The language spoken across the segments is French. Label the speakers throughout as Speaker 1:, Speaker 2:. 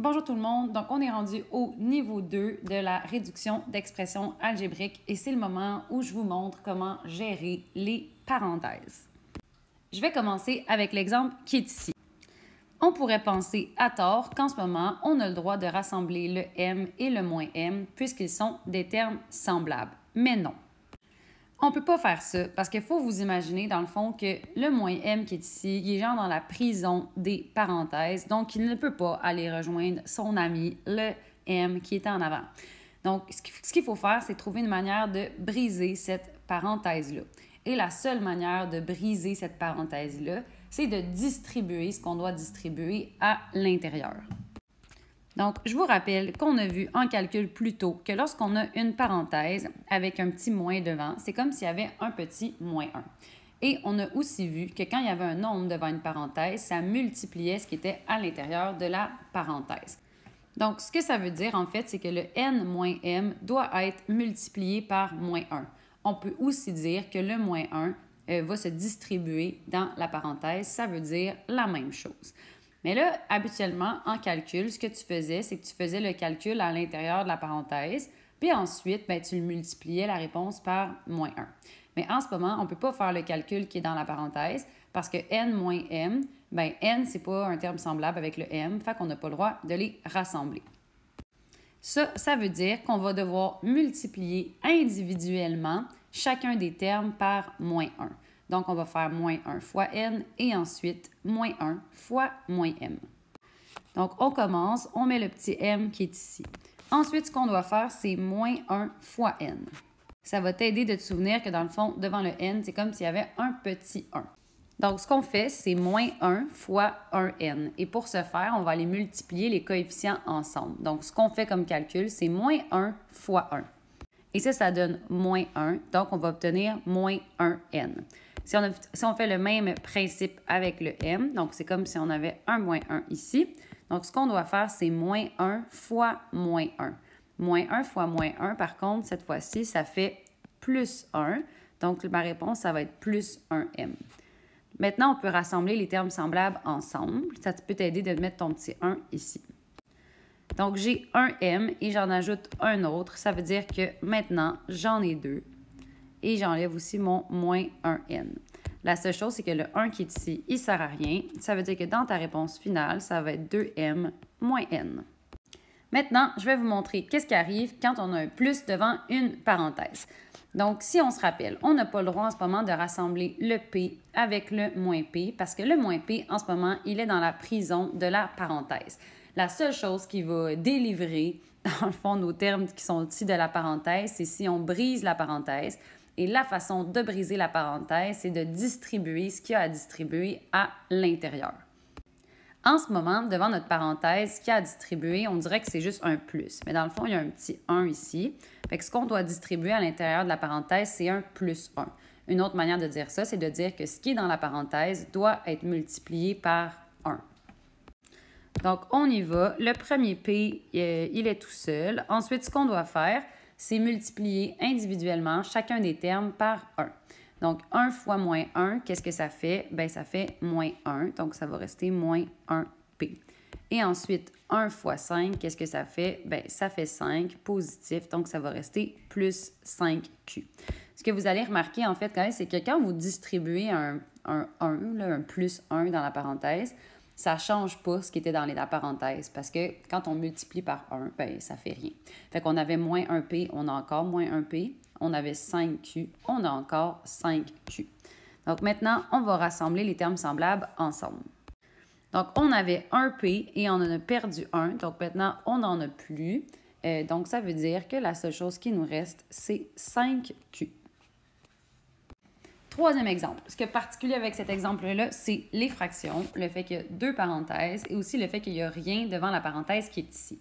Speaker 1: Bonjour tout le monde, donc on est rendu au niveau 2 de la réduction d'expression algébrique et c'est le moment où je vous montre comment gérer les parenthèses. Je vais commencer avec l'exemple qui est ici. On pourrait penser à tort qu'en ce moment, on a le droit de rassembler le M et le moins M puisqu'ils sont des termes semblables, mais non. On ne peut pas faire ça parce qu'il faut vous imaginer dans le fond que le moins M qui est ici, il est genre dans la prison des parenthèses, donc il ne peut pas aller rejoindre son ami, le M qui est en avant. Donc, ce qu'il faut faire, c'est trouver une manière de briser cette parenthèse-là. Et la seule manière de briser cette parenthèse-là, c'est de distribuer ce qu'on doit distribuer à l'intérieur. Donc, je vous rappelle qu'on a vu en calcul plus tôt que lorsqu'on a une parenthèse avec un petit moins devant, c'est comme s'il y avait un petit moins 1. Et on a aussi vu que quand il y avait un nombre devant une parenthèse, ça multipliait ce qui était à l'intérieur de la parenthèse. Donc, ce que ça veut dire, en fait, c'est que le n moins m doit être multiplié par moins 1. On peut aussi dire que le moins 1 va se distribuer dans la parenthèse. Ça veut dire la même chose. Mais là, habituellement, en calcul, ce que tu faisais, c'est que tu faisais le calcul à l'intérieur de la parenthèse, puis ensuite, tu le multipliais la réponse par moins 1. Mais en ce moment, on ne peut pas faire le calcul qui est dans la parenthèse parce que n moins m, n, ce n'est pas un terme semblable avec le m, fait qu'on n'a pas le droit de les rassembler. Ça veut dire qu'on va devoir multiplier individuellement chacun des termes par moins 1. Donc, on va faire moins 1 fois n et ensuite moins 1 fois moins m. Donc, on commence, on met le petit m qui est ici. Ensuite, ce qu'on doit faire, c'est moins 1 fois n. Ça va t'aider de te souvenir que dans le fond, devant le n, c'est comme s'il y avait un petit 1. Donc, ce qu'on fait, c'est moins 1 fois 1n. Et pour ce faire, on va aller multiplier les coefficients ensemble. Donc, ce qu'on fait comme calcul, c'est moins 1 fois 1. Et ça donne moins 1. Donc, on va obtenir moins 1n. Si on fait le même principe avec le m, donc c'est comme si on avait un moins 1 ici. Donc, ce qu'on doit faire, c'est moins 1 fois moins 1. Moins 1 fois moins 1, par contre, cette fois-ci, ça fait plus 1. Donc, ma réponse, ça va être plus 1m. Maintenant, on peut rassembler les termes semblables ensemble. Ça peut t'aider de mettre ton petit 1 ici. Donc, j'ai un m et j'en ajoute un autre. Ça veut dire que maintenant, j'en ai deux. Et j'enlève aussi mon moins 1n. La seule chose, c'est que le 1 qui est ici, il ne sert à rien. Ça veut dire que dans ta réponse finale, ça va être 2m moins n. Maintenant, je vais vous montrer qu'est-ce qui arrive quand on a un plus devant une parenthèse. Donc, si on se rappelle, on n'a pas le droit en ce moment de rassembler le P avec le moins P parce que le moins P, en ce moment, il est dans la prison de la parenthèse. La seule chose qui va délivrer, dans le fond, nos termes qui sont ici de la parenthèse, c'est si on brise la parenthèse. Et la façon de briser la parenthèse, c'est de distribuer ce qu'il y a à distribuer à l'intérieur. En ce moment, devant notre parenthèse, ce qu'il y a à distribuer, on dirait que c'est juste un plus. Mais dans le fond, il y a un petit 1 ici. Fait que ce qu'on doit distribuer à l'intérieur de la parenthèse, c'est un plus 1. Une autre manière de dire ça, c'est de dire que ce qui est dans la parenthèse doit être multiplié par 1. Donc, on y va. Le premier P, il est tout seul. Ensuite, ce qu'on doit faire, c'est multiplier individuellement chacun des termes par 1. Donc, 1 fois moins 1, qu'est-ce que ça fait? Bien, ça fait moins 1, donc ça va rester moins 1p. Et ensuite, 1 fois 5, qu'est-ce que ça fait? Bien, ça fait 5, positif, donc ça va rester plus 5q. Ce que vous allez remarquer, en fait, c'est que quand vous distribuez un plus 1 dans la parenthèse, ça ne change pas ce qui était dans la parenthèse parce que quand on multiplie par 1, bien, ça ne fait rien. Fait qu'on avait moins 1p, on a encore moins 1p. On avait 5q, on a encore 5q. Donc maintenant, on va rassembler les termes semblables ensemble. Donc, on avait 1p et on en a perdu 1. Donc maintenant, on n'en a plus. Donc, ça veut dire que la seule chose qui nous reste, c'est 5q. Troisième exemple. Ce qui est particulier avec cet exemple-là, c'est les fractions, le fait qu'il y a deux parenthèses et aussi le fait qu'il n'y a rien devant la parenthèse qui est ici.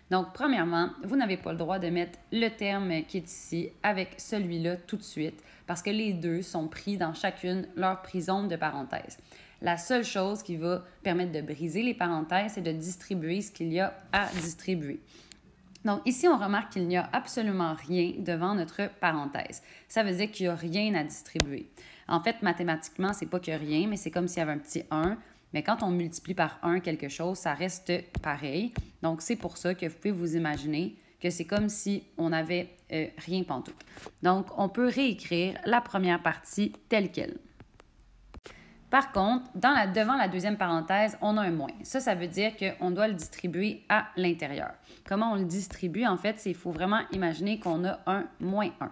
Speaker 1: Donc, premièrement, vous n'avez pas le droit de mettre le terme qui est ici avec celui-là tout de suite parce que les deux sont pris dans chacune leur prison de parenthèse. La seule chose qui va permettre de briser les parenthèses, c'est de distribuer ce qu'il y a à distribuer. Donc, ici, on remarque qu'il n'y a absolument rien devant notre parenthèse. Ça veut dire qu'il n'y a rien à distribuer. En fait, mathématiquement, c'est pas qu'il n'y a rien, mais c'est comme s'il y avait un petit 1. Mais quand on multiplie par 1 quelque chose, ça reste pareil. Donc, c'est pour ça que vous pouvez vous imaginer que c'est comme si on n'avait rien pantoute. Donc, on peut réécrire la première partie telle quelle. Par contre, devant la deuxième parenthèse, on a un moins. Ça veut dire qu'on doit le distribuer à l'intérieur. Comment on le distribue? En fait, il faut vraiment imaginer qu'on a un moins 1.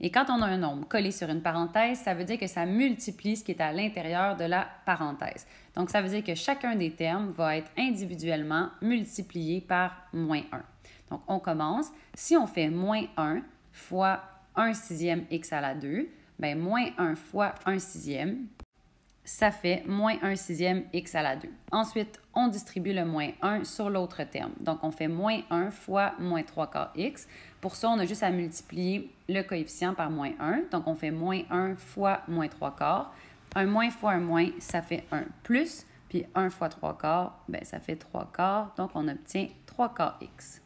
Speaker 1: Et quand on a un nombre collé sur une parenthèse, ça veut dire que ça multiplie ce qui est à l'intérieur de la parenthèse. Donc, ça veut dire que chacun des termes va être individuellement multiplié par moins 1. Donc, on commence. Si on fait moins 1 fois 1 sixième x à la 2, bien, moins 1 fois 1 sixième, ça fait moins 1 sixième x à la 2. Ensuite, on distribue le moins 1 sur l'autre terme. Donc, on fait moins 1 fois moins 3 quarts x. Pour ça, on a juste à multiplier le coefficient par moins 1. Donc, on fait moins 1 fois moins 3 quarts. Un moins fois un moins, ça fait un plus. Puis 1 fois 3 quarts, bien, ça fait 3 quarts. Donc, on obtient 3 quarts x.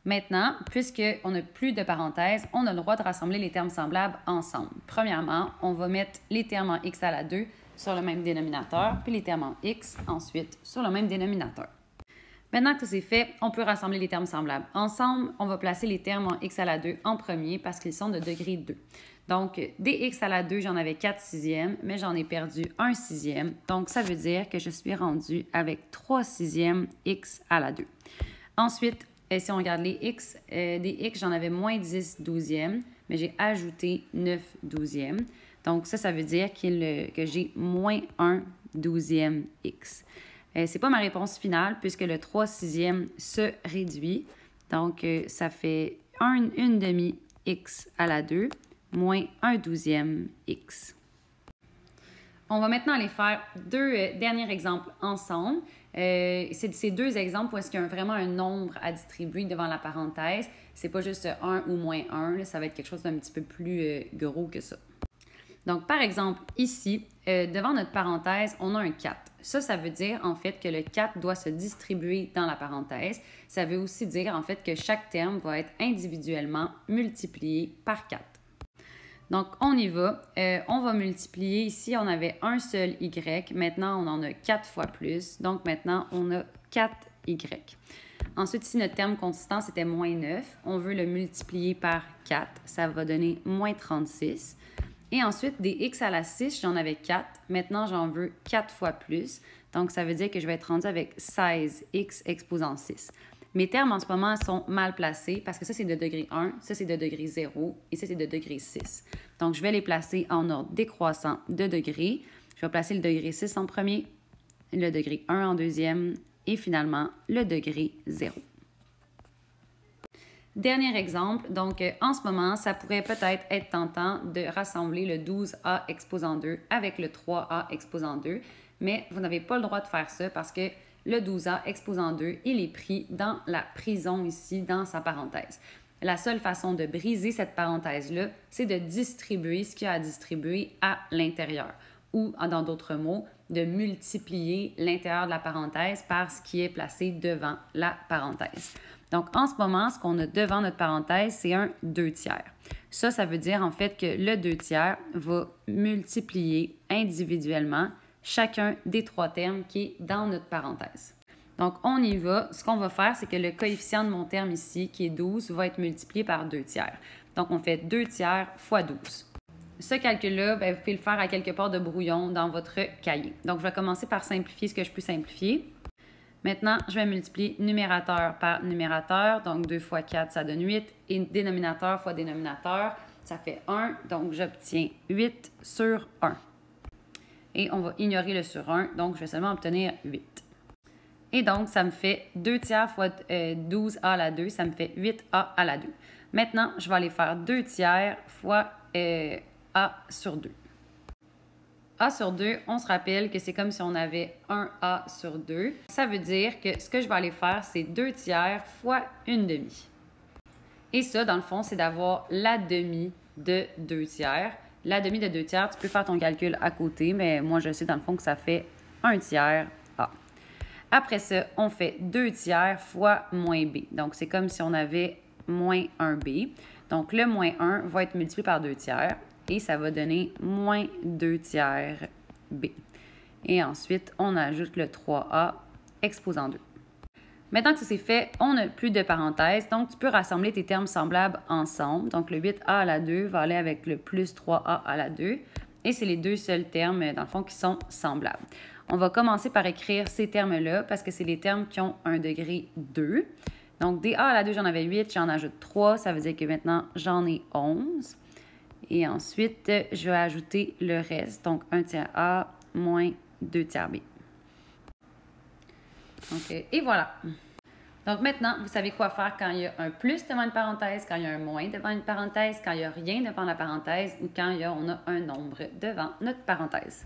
Speaker 1: Maintenant, puisqu'on n'a plus de parenthèses, on a le droit de rassembler les termes semblables ensemble. Premièrement, on va mettre les termes en x à la 2 sur le même dénominateur, puis les termes en x ensuite sur le même dénominateur. Maintenant que c'est fait, on peut rassembler les termes semblables ensemble. On va placer les termes en x à la 2 en premier parce qu'ils sont de degré 2. Donc, dx à la 2, j'en avais 4 sixièmes, mais j'en ai perdu 1 sixième. Donc, ça veut dire que je suis rendue avec 3 sixièmes x à la 2. Ensuite, si on regarde les x, des x, j'en avais moins 10 douzièmes, mais j'ai ajouté 9 douzièmes. Donc, ça veut dire que j'ai moins 1 douzième x. Ce n'est pas ma réponse finale puisque le 3 sixième se réduit. Donc, ça fait 1 demi x à la 2 moins 1 douzième x. On va maintenant aller faire deux derniers exemples ensemble. C'est ces deux exemples où est-ce qu'il y a vraiment un nombre à distribuer devant la parenthèse. C'est pas juste 1 ou moins 1, là, ça va être quelque chose d'un petit peu plus gros que ça. Donc, par exemple, ici, devant notre parenthèse, on a un 4. Ça veut dire en fait que le 4 doit se distribuer dans la parenthèse. Ça veut aussi dire en fait que chaque terme va être individuellement multiplié par 4. Donc, on y va. On va multiplier. Ici, on avait un seul y. Maintenant, on en a 4 fois plus. Donc, maintenant, on a 4y. Ensuite, ici, notre terme consistant, c'était moins 9. On veut le multiplier par 4. Ça va donner moins 36. Et ensuite, des x à la 6, j'en avais 4. Maintenant, j'en veux 4 fois plus. Donc, ça veut dire que je vais être rendue avec 16x exposant 6. Mes termes en ce moment sont mal placés parce que ça, c'est de degré 1, ça, c'est de degré 0 et ça, c'est de degré 6. Donc, je vais les placer en ordre décroissant de degré. Je vais placer le degré 6 en premier, le degré 1 en deuxième et finalement le degré 0. Dernier exemple, donc en ce moment, ça pourrait peut-être être tentant de rassembler le 12a exposant 2 avec le 3a exposant 2, mais vous n'avez pas le droit de faire ça parce que le 12a exposant 2, il est pris dans la prison ici, dans sa parenthèse. La seule façon de briser cette parenthèse-là, c'est de distribuer ce qu'il y a à distribuer à l'intérieur. Ou, dans d'autres mots, de multiplier l'intérieur de la parenthèse par ce qui est placé devant la parenthèse. Donc, en ce moment, ce qu'on a devant notre parenthèse, c'est un 2/3. Ça veut dire en fait que le 2/3 va multiplier individuellement chacun des 3 termes qui est dans notre parenthèse. Donc, on y va. Ce qu'on va faire, c'est que le coefficient de mon terme ici, qui est 12, va être multiplié par 2/3. Donc, on fait 2/3 fois 12. Ce calcul-là, vous pouvez le faire à quelque part de brouillon dans votre cahier. Donc, je vais commencer par simplifier ce que je peux simplifier. Maintenant, je vais multiplier numérateur par numérateur. Donc, 2 fois 4, ça donne 8. Et dénominateur fois dénominateur, ça fait 1. Donc, j'obtiens 8 sur 1. Et on va ignorer le sur 1. Donc, je vais seulement obtenir 8. Et donc, ça me fait 2/3 fois 12a à la 2. Ça me fait 8a à la 2. Maintenant, je vais aller faire 2/3 fois a sur 2. A sur 2, on se rappelle que c'est comme si on avait un A sur 2. Ça veut dire que ce que je vais aller faire, c'est 2/3 fois 1/2. Et ça, dans le fond, c'est d'avoir la demi de 2/3. La demi de 2/3, tu peux faire ton calcul à côté, mais moi, je sais dans le fond que ça fait 1/3 A. Après ça, on fait 2/3 fois moins B. Donc, c'est comme si on avait moins 1B. Donc, le moins 1 va être multiplié par 2/3. Et ça va donner moins 2/3 B. Et ensuite, on ajoute le 3A exposant 2. Maintenant que ça c'est fait, on n'a plus de parenthèses. Donc, tu peux rassembler tes termes semblables ensemble. Donc, le 8a à la 2 va aller avec le plus 3a à la 2. Et c'est les deux seuls termes, dans le fond, qui sont semblables. On va commencer par écrire ces termes-là parce que c'est les termes qui ont un degré 2. Donc, des a à la 2, j'en avais 8, j'en ajoute 3. Ça veut dire que maintenant, j'en ai 11. Et ensuite, je vais ajouter le reste. Donc, 1 tiers a moins 2 tiers b. OK, et voilà. Donc maintenant, vous savez quoi faire quand il y a un plus devant une parenthèse, quand il y a un moins devant une parenthèse, quand il n'y a rien devant la parenthèse ou quand on a un nombre devant notre parenthèse.